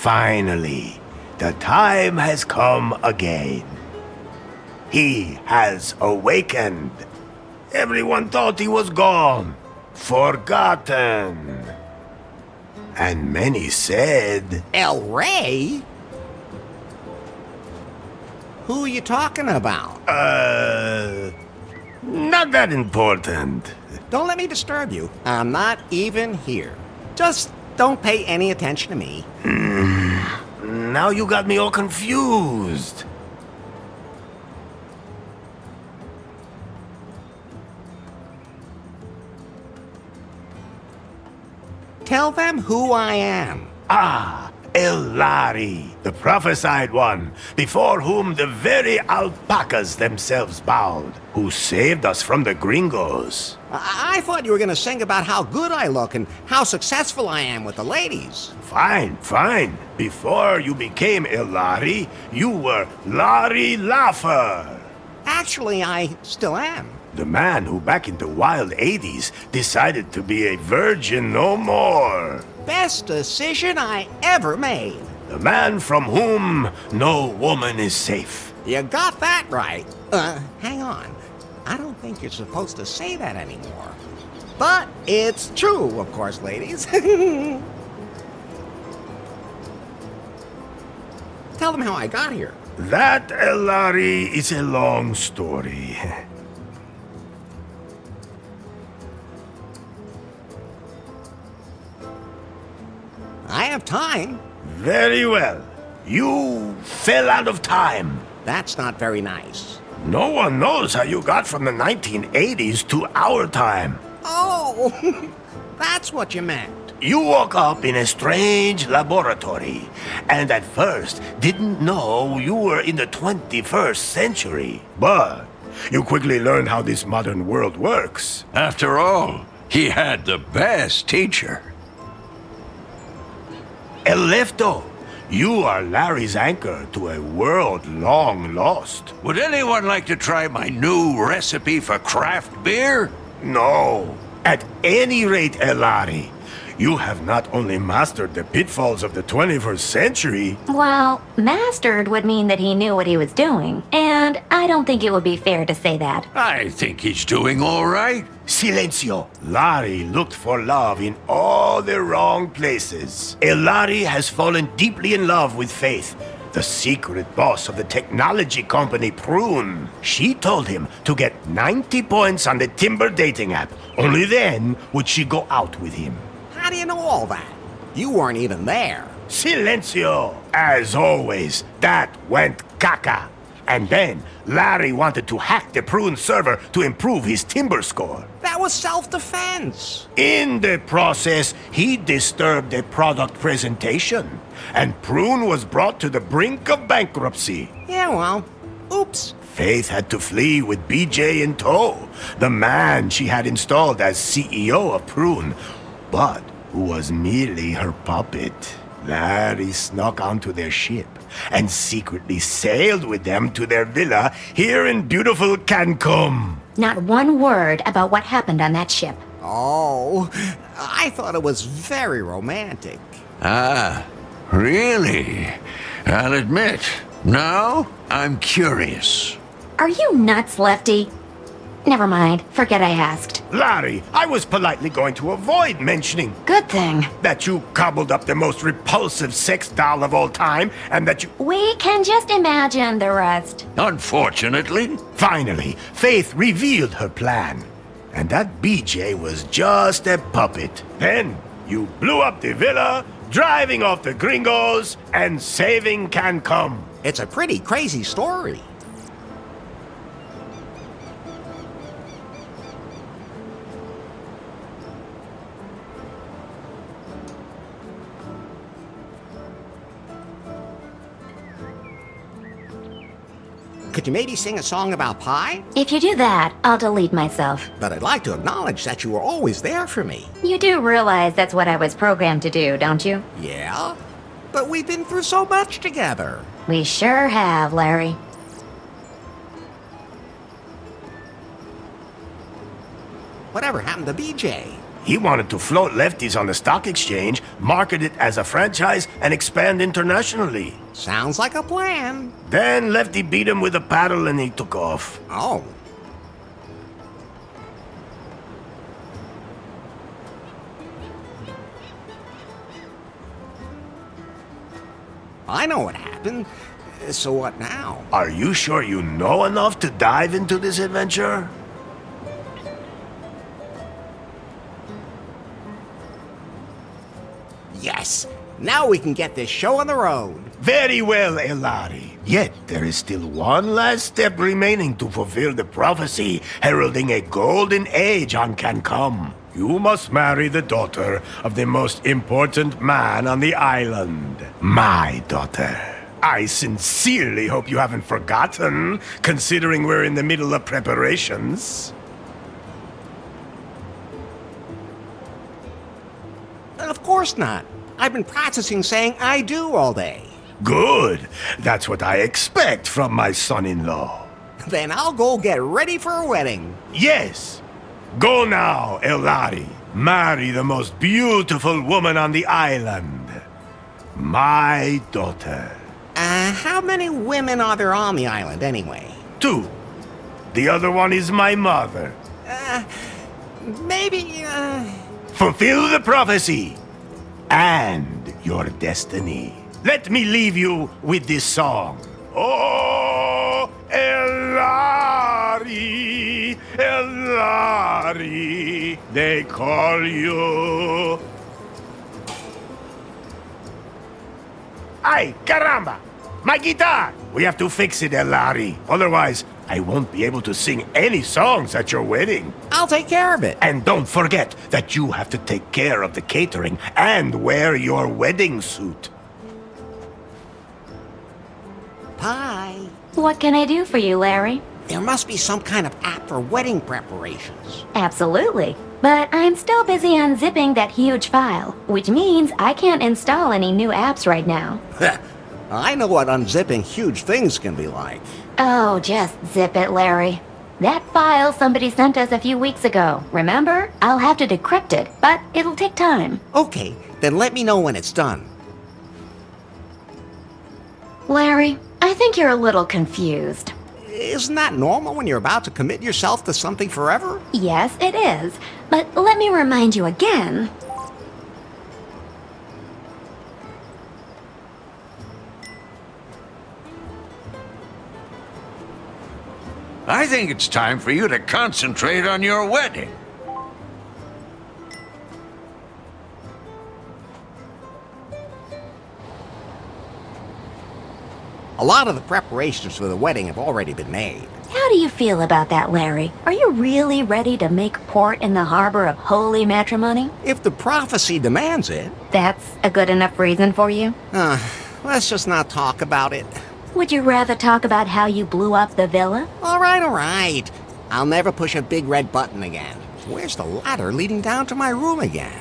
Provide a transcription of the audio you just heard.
Finally, the time has come again. He has awakened. Everyone thought he was gone, forgotten. And many said, El Rey? Who are you talking about? not that important. Don't let me disturb you. I'm not even here. Just don't pay any attention to me. Now you got me all confused. Tell them who I am. Ah, Elari, the prophesied one, before whom the very alpacas themselves bowed, who saved us from the gringos. I thought you were going to sing about how good I look and how successful I am with the ladies. Fine, fine. Before you became Elari, you were Larry Laugher. Actually, I still am. The man who back in the wild 80s decided to be a virgin no more. Best decision I ever made. The man from whom no woman is safe. You got that right. Hang on. I don't think you're supposed to say that anymore. But it's true, of course, ladies. Tell them how I got here. That, Elari, is a long story. I have time. Very well. You fell out of time. That's not very nice. No one knows how you got from the 1980s to our time. Oh, that's what you meant. You woke up in a strange laboratory, and at first didn't know you were in the 21st century. But you quickly learned how this modern world works. After all, he had the best teacher. Elefto, you are Larry's anchor to a world long lost. Would anyone like to try my new recipe for craft beer? No. At any rate, Elari, you have not only mastered the pitfalls of the 21st century... Well, mastered would mean that he knew what he was doing, and I don't think it would be fair to say that. I think he's doing all right. Silencio! Larry looked for love in all the wrong places. Elari has fallen deeply in love with Faith, the secret boss of the technology company Prune. She told him to get 90 points on the Timber dating app. Only then would she go out with him. How do you know all that? You weren't even there. Silencio! As always, that went caca. And then, Larry wanted to hack the Prune server to improve his Timber score. That was self-defense. In the process, he disturbed the product presentation, and Prune was brought to the brink of bankruptcy. Yeah, well, oops. Faith had to flee with BJ in tow, the man she had installed as CEO of Prune, but who was merely her puppet. Larry snuck onto their ship and secretly sailed with them to their villa here in beautiful Cancun. Not one word about what happened on that ship. Oh, I thought it was very romantic. Ah, really? I'll admit, now I'm curious. Are you nuts, Lefty? Never mind. Forget I asked. Larry, I was politely going to avoid mentioning Good thing. that you cobbled up the most repulsive sex doll of all time, and that you... We can just imagine the rest. Unfortunately, Finally, Faith revealed her plan. And that BJ was just a puppet. Then, you blew up the villa, driving off the gringos, and saving Cancun. It's a pretty crazy story. Could you maybe sing a song about pie? If you do that, I'll delete myself. But I'd like to acknowledge that you were always there for me. You do realize that's what I was programmed to do, don't you? Yeah? But we've been through so much together. We sure have, Larry. Whatever happened to BJ? He wanted to float Lefties on the stock exchange, market it as a franchise, and expand internationally. Sounds like a plan. Then Lefty beat him with a paddle and he took off. Oh. I know what happened. So what now? Are you sure you know enough to dive into this adventure? Yes. Now we can get this show on the road. Very well, Elari. Yet there is still one last step remaining to fulfill the prophecy heralding a golden age on Cancom. You must marry the daughter of the most important man on the island. My daughter. I sincerely hope you haven't forgotten, considering we're in the middle of preparations. Of course not. I've been practicing saying I do all day. Good. That's what I expect from my son-in-law. Then I'll go get ready for a wedding. Yes. Go now, Elari. Marry the most beautiful woman on the island. My daughter. How many women are there on the island anyway? 2. The other one is my mother. Maybe, Fulfill the prophecy and your destiny. Let me leave you with this song. Oh, Elari, Elari, they call you. Ay, caramba! My guitar! We have to fix it, Elari. Otherwise, I won't be able to sing any songs at your wedding. I'll take care of it. And don't forget that you have to take care of the catering and wear your wedding suit. Pie. What can I do for you, Larry? There must be some kind of app for wedding preparations. Absolutely. But I'm still busy unzipping that huge file, which means I can't install any new apps right now. I know what unzipping huge things can be like. Oh, just zip it, Larry. That file somebody sent us a few weeks ago, remember? I'll have to decrypt it, but it'll take time. Okay, then let me know when it's done. Larry, I think you're a little confused. Isn't that normal when you're about to commit yourself to something forever? Yes, it is. But let me remind you again. I think it's time for you to concentrate on your wedding. A lot of the preparations for the wedding have already been made. How do you feel about that, Larry? Are you really ready to make port in the harbor of holy matrimony? If the prophecy demands it. That's a good enough reason for you? Let's just not talk about it. Would you rather talk about how you blew up the villa? All right. I'll never push a big red button again. Where's the ladder leading down to my room again?